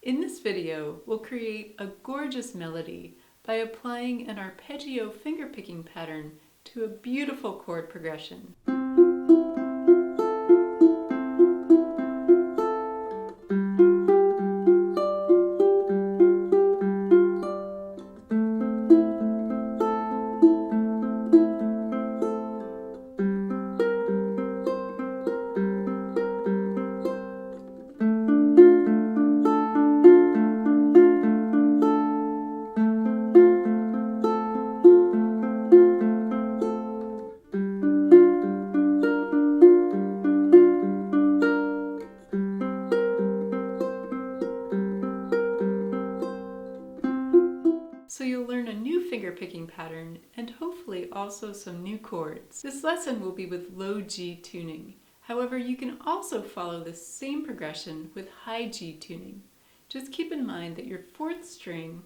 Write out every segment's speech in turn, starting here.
In this video, we'll create a gorgeous melody by applying an arpeggio fingerpicking pattern to a beautiful chord progression. So you'll learn a new finger-picking pattern and hopefully also some new chords. This lesson will be with low G tuning. However, you can also follow the same progression with high G tuning. Just keep in mind that your fourth string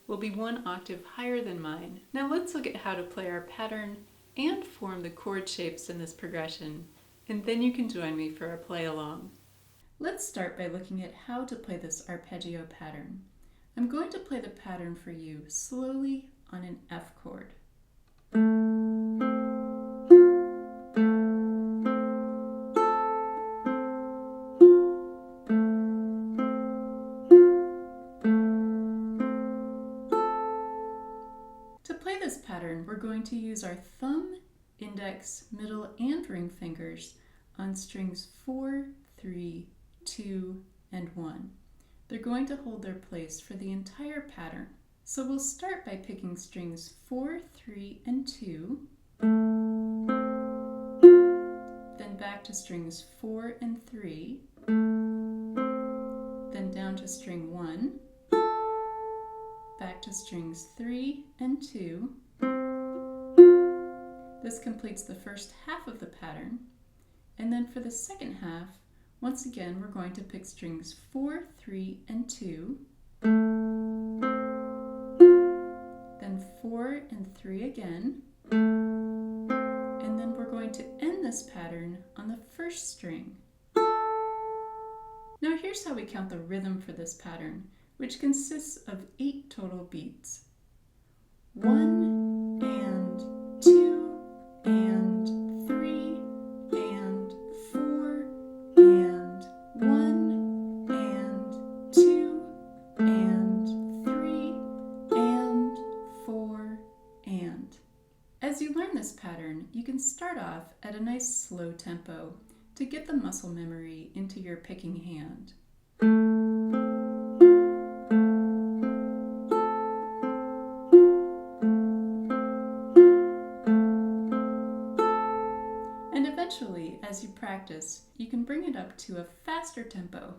will be one octave higher than mine. Now let's look at how to play our pattern and form the chord shapes in this progression, and then you can join me for a play along. Let's start by looking at how to play this arpeggio pattern. I'm going to play the pattern for you slowly on an F chord. To play this pattern, we're going to use our thumb, index, middle, and ring fingers on strings 4, 3, 2, and 1. They're going to hold their place for the entire pattern. So we'll start by picking strings 4, 3, and 2, then back to strings 4 and 3, then down to string 1, back to strings 3 and 2. This completes the first half of the pattern, and then for the second half, once again, we're going to pick strings 4, 3, and 2, then 4 and 3 again, and then we're going to end this pattern on the first string. Now here's how we count the rhythm for this pattern, which consists of 8 total beats. 1 and 2 and 3 and 4 and 1 and 2 and 3 and 4 and. As you learn this pattern, you can start off at a nice slow tempo to get the muscle memory into your picking hand. And eventually, as you practice, you can bring it up to a faster tempo.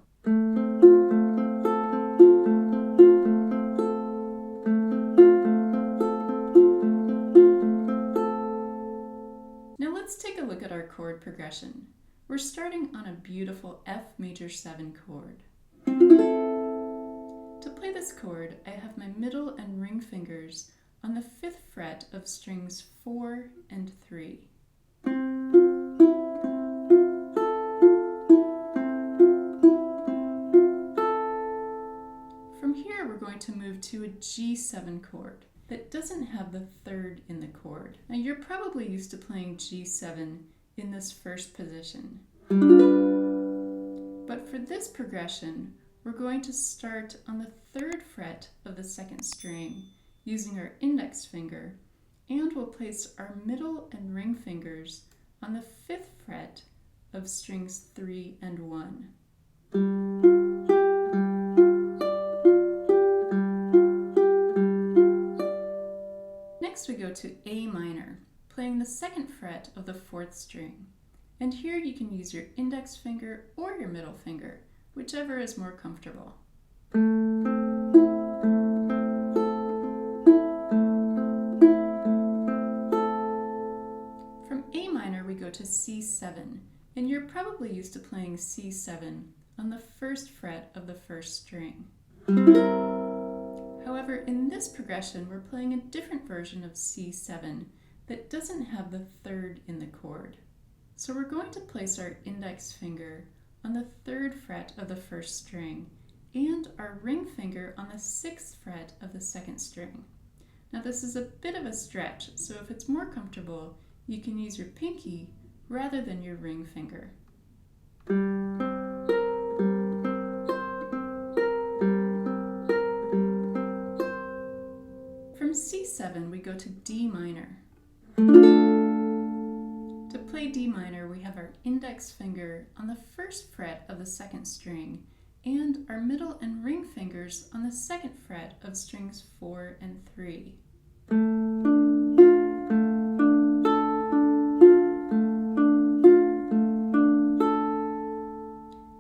Now let's take a look at our chord progression. We're starting on a beautiful F major 7 chord. To play this chord, I have my middle and ring fingers on the 5th fret of strings 4 and 3. From here, we're going to move to a G7 chord that doesn't have the 3rd in the chord. Now you're probably used to playing G7 in this first position. But for this progression, we're going to start on the 3rd fret of the 2nd string using our index finger, and we'll place our middle and ring fingers on the 5th fret of strings 3 and 1. Next we go to A minor, playing the 2nd fret of the 4th string. And here you can use your index finger or your middle finger, whichever is more comfortable. From A minor we go to C7, and you're probably used to playing C7 on the 1st fret of the 1st string. However, in this progression, we're playing a different version of C7 that doesn't have the 3rd in the chord. So we're going to place our index finger on the 3rd fret of the 1st string and our ring finger on the 6th fret of the 2nd string. Now this is a bit of a stretch, so if it's more comfortable, you can use your pinky rather than your ring finger. From C7, we go to D minor. To play D minor, we have our index finger on the 1st fret of the 2nd string and our middle and ring fingers on the 2nd fret of strings 4 and 3.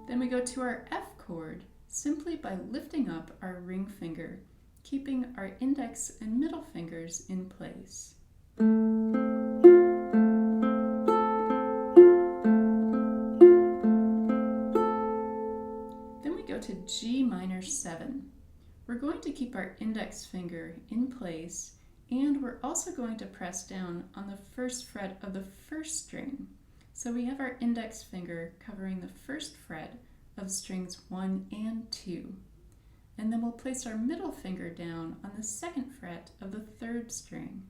Then we go to our F chord simply by lifting up our ring finger, keeping our index and middle fingers in place. Then we go to G minor 7. We're going to keep our index finger in place, and we're also going to press down on the 1st fret of the 1st string. So we have our index finger covering the 1st fret of strings 1 and 2. And then we'll place our middle finger down on the 2nd fret of the 3rd string.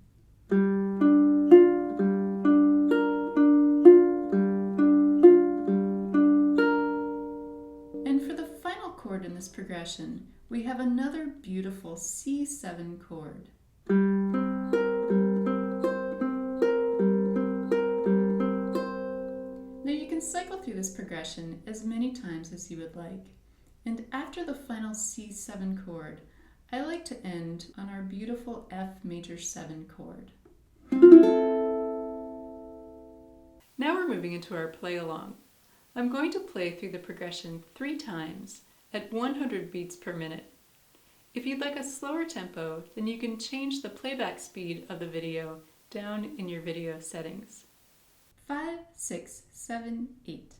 And for the final chord in this progression, we have another beautiful C7 chord. Now you can cycle through this progression as many times as you would like. And after the final C7 chord, I like to end on our beautiful F major 7 chord. Now we're moving into our play along. I'm going to play through the progression 3 times at 100 beats per minute. If you'd like a slower tempo, then you can change the playback speed of the video down in your video settings. 5, 6, 7, 8.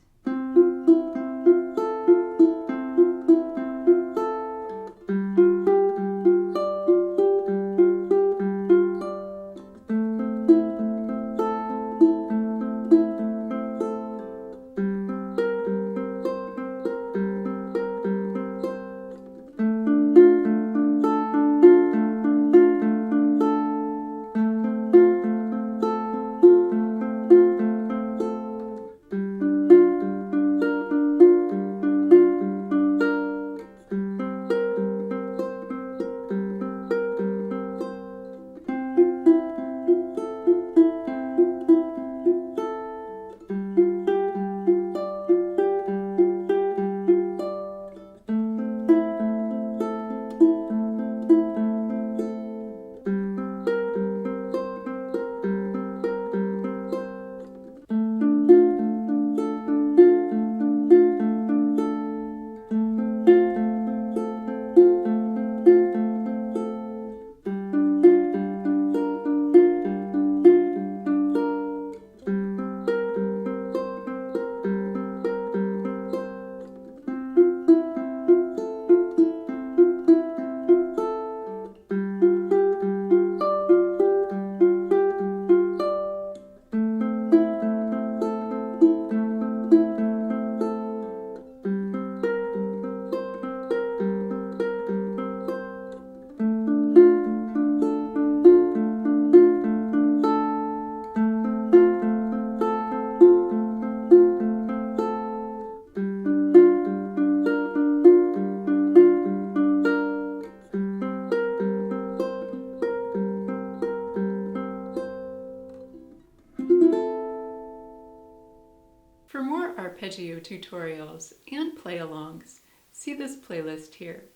For more arpeggio tutorials and play-alongs, see this playlist here.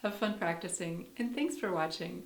Have fun practicing, and thanks for watching.